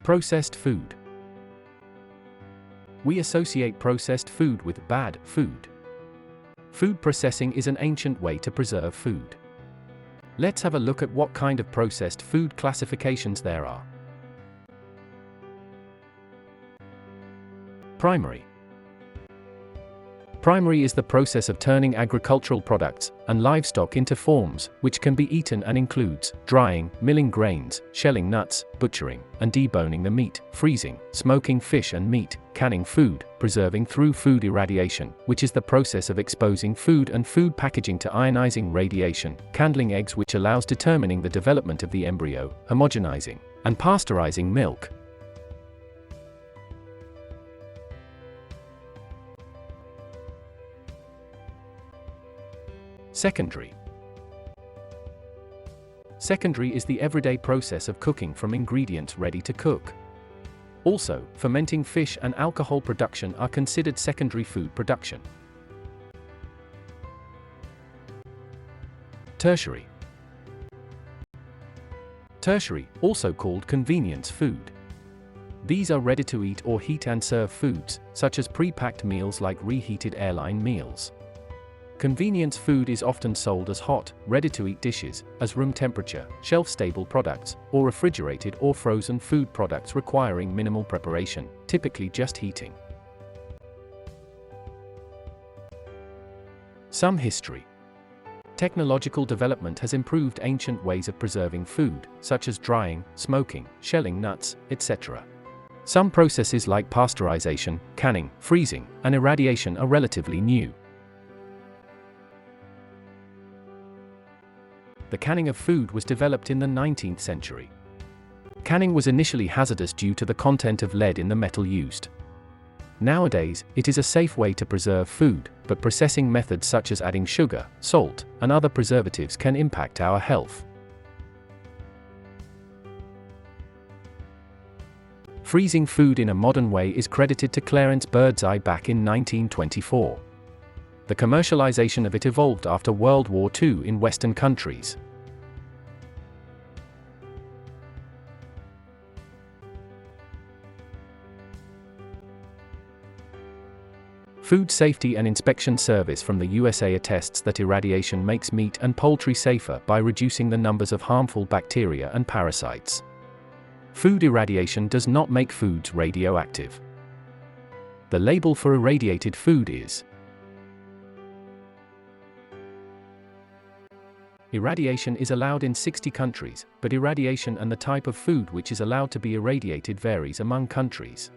Processed food. We associate processed food with bad food. Food processing is an ancient way to preserve food. Let's have a look at what kind of processed food classifications there are. Primary. Primary is the process of turning agricultural products and livestock into forms, which can be eaten and includes drying, milling grains, shelling nuts, butchering and deboning the meat, freezing, smoking fish and meat, canning food, preserving through food irradiation, which is the process of exposing food and food packaging to ionizing radiation, candling eggs, which allows determining the development of the embryo, homogenizing, and pasteurizing milk. Secondary. Secondary is the everyday process of cooking from ingredients ready to cook. Also, fermenting fish and alcohol production are considered secondary food production. Tertiary. Tertiary, also called convenience food. These are ready-to-eat or heat and serve foods, such as pre-packed meals like reheated airline meals. Convenience food is often sold as hot, ready-to-eat dishes, as room temperature, shelf-stable products, or refrigerated or frozen food products requiring minimal preparation, typically just heating. Some history. Technological development has improved ancient ways of preserving food, such as drying, smoking, shelling nuts, etc. Some processes like pasteurization, canning, freezing, and irradiation are relatively new. The canning of food was developed in the 19th century. Canning was initially hazardous due to the content of lead in the metal used. Nowadays, it is a safe way to preserve food, but processing methods such as adding sugar, salt, and other preservatives can impact our health. Freezing food in a modern way is credited to Clarence Birdseye back in 1924. The commercialization of it evolved after World War II in Western countries. Food Safety and Inspection Service from the USA attests that irradiation makes meat and poultry safer by reducing the numbers of harmful bacteria and parasites. Food irradiation does not make foods radioactive. The label for irradiated food is irradiation is allowed in 60 countries, but irradiation and the type of food which is allowed to be irradiated varies among countries.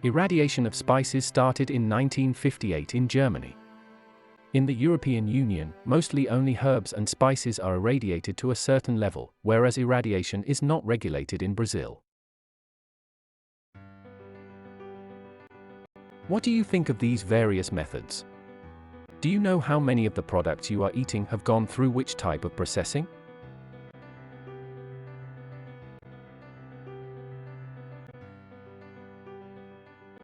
Irradiation of spices started in 1958 in Germany. In the European Union, mostly only herbs and spices are irradiated to a certain level, whereas irradiation is not regulated in Brazil. What do you think of these various methods? Do you know how many of the products you are eating have gone through which type of processing?